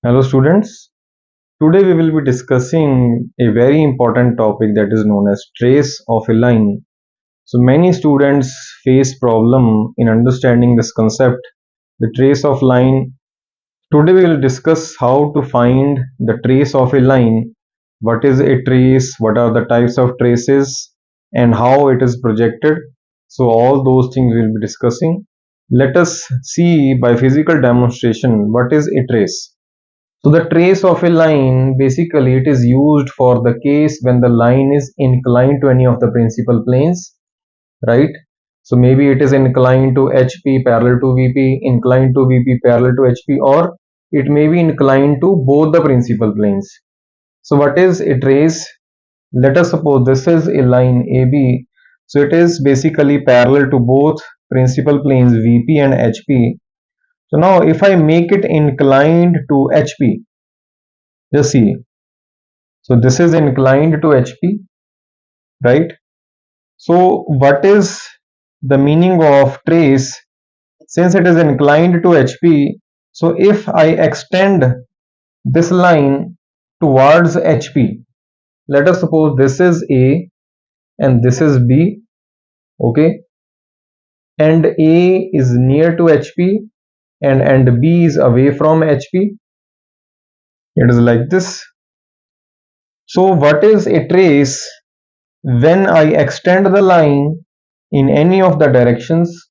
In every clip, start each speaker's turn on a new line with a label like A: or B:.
A: Hello students, today we will be discussing a very important topic that is known as trace of a line. So many students face problem in understanding this concept, the trace of line. Today we will discuss how to find the trace of a line, what is a trace, what are the types of traces and how it is projected. So all those things we will be discussing. Let us see by physical demonstration what is a trace. So the trace of a line, basically it is used for the case when the line is inclined to any of the principal planes, right? So maybe it is inclined to HP parallel to VP, inclined to VP parallel to HP, or it may be inclined to both the principal planes. So what is a trace? Let us suppose this is a line AB. So it is basically parallel to both principal planes VP and HP. So now if I make it inclined to HP, just see. So this is inclined to HP, right? So what is the meaning of trace? Since it is inclined to HP, so if I extend this line towards HP, let us suppose this is A and this is B, okay? And A is near to HP and B is away from HP. It is like this. So what is a trace? When I extend the line in any of the directions,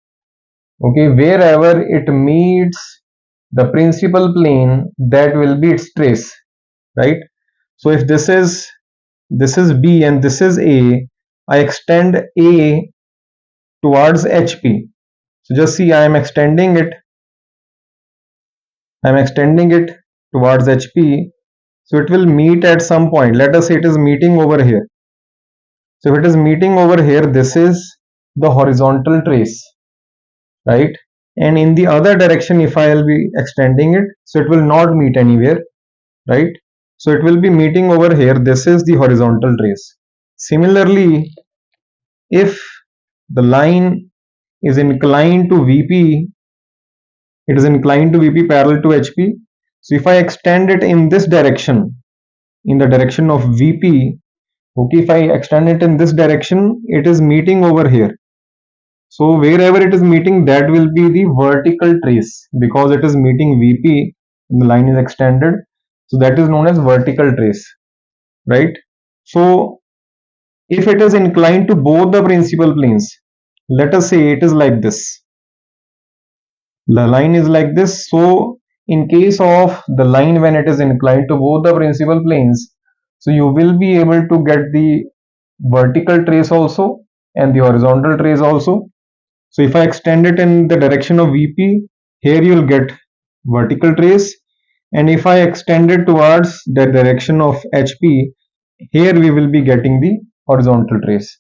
A: okay, wherever it meets the principal plane, that will be its trace, right? So if this is B and this is A, I extend A towards HP. So just see, I'm extending it towards HP. So it will meet at some point. Let us say it is meeting over here. So if it is meeting over here, this is the horizontal trace, right? And in the other direction, if I will be extending it, so it will not meet anywhere, right? So it will be meeting over here. This is the horizontal trace. Similarly, if the line is inclined to VP, it is inclined to VP parallel to HP. So if I extend it in this direction, in the direction of VP, okay, if I extend it in this direction, it is meeting over here. So wherever it is meeting, that will be the vertical trace because it is meeting VP and the line is extended. So that is known as vertical trace, right? So if it is inclined to both the principal planes, let us say it is like this. The line is like this. So in case of the line when it is inclined to both the principal planes, so you will be able to get the vertical trace also and the horizontal trace also. So if I extend it in the direction of VP, here you will get vertical trace, and if I extend it towards the direction of HP, here we will be getting the horizontal trace.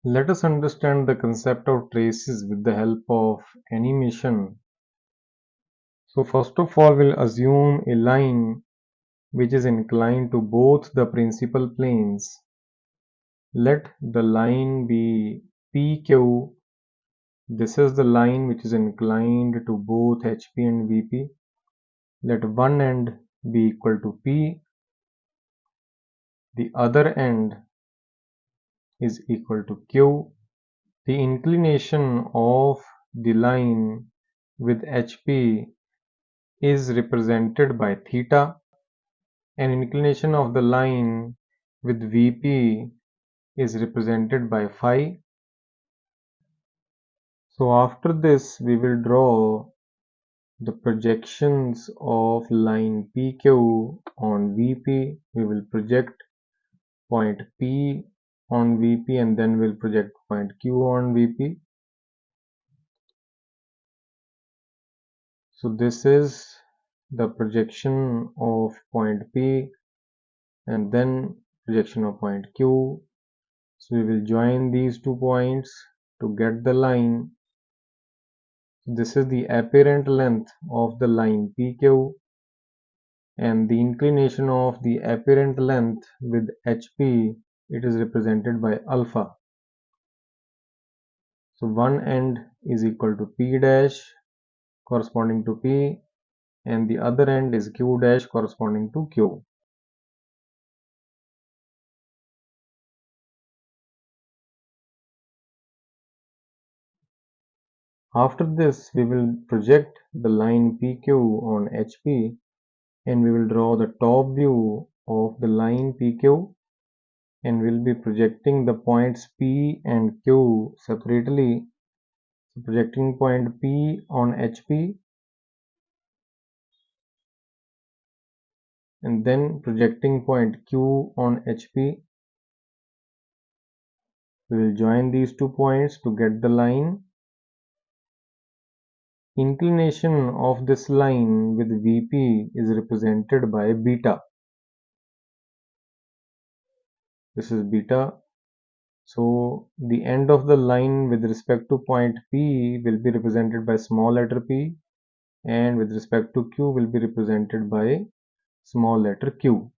A: Let us understand the concept of traces with the help of animation. So first of all, we'll assume a line which is inclined to both the principal planes. Let the line be PQ. This is the line which is inclined to both HP and VP. Let one end be equal to P, the other end is equal to Q. The inclination of the line with HP is represented by theta, and inclination of the line with VP is represented by phi. So after this we will draw the projections of line PQ on VP. We will project point P on VP and then we'll project point Q on VP. So this is the projection of point P and then projection of point Q. So we will join these 2 points to get the line. This is the apparent length of the line PQ, and the inclination of the apparent length with HP, it is represented by alpha. So one end is equal to P dash corresponding to P, and the other end is Q dash corresponding to Q. After this, we will project the line PQ on HP, and we will draw the top view of the line PQ, and we'll be projecting the points P and Q separately. So projecting point P on HP, and then projecting point Q on HP. We will join these 2 points to get the line. Inclination of this line with VP is represented by beta. This is beta. So the end of the line with respect to point P will be represented by small letter p, and with respect to Q will be represented by small letter q.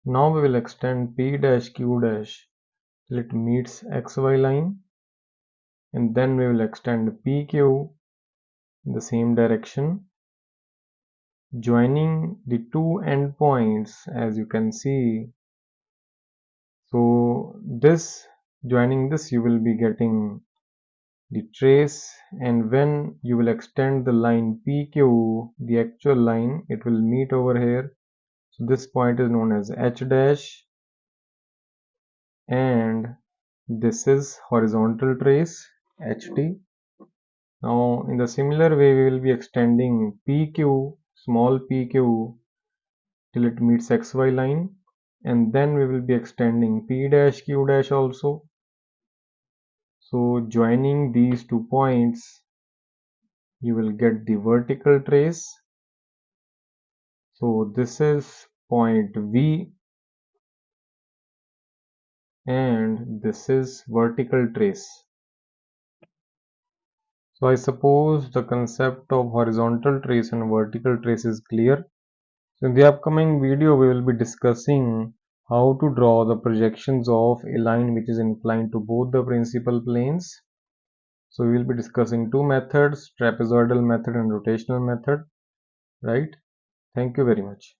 A: Now we will extend P dash Q dash till it meets XY line, and then we will extend PQ in the same direction, joining the 2 endpoints as you can see. So joining this you will be getting the trace, and when you will extend the line PQ, the actual line, it will meet over here. So this point is known as H dash, and this is horizontal trace HT. Now in the similar way we will be extending PQ, small pq, till it meets XY line, and then we will be extending P dash Q dash also. So joining these 2 points you will get the vertical trace. So this is point V, and this is vertical trace. So I suppose the concept of horizontal trace and vertical trace is clear. So in the upcoming video we will be discussing how to draw the projections of a line which is inclined to both the principal planes. So we will be discussing 2 methods, trapezoidal method and rotational method, right? Thank you very much.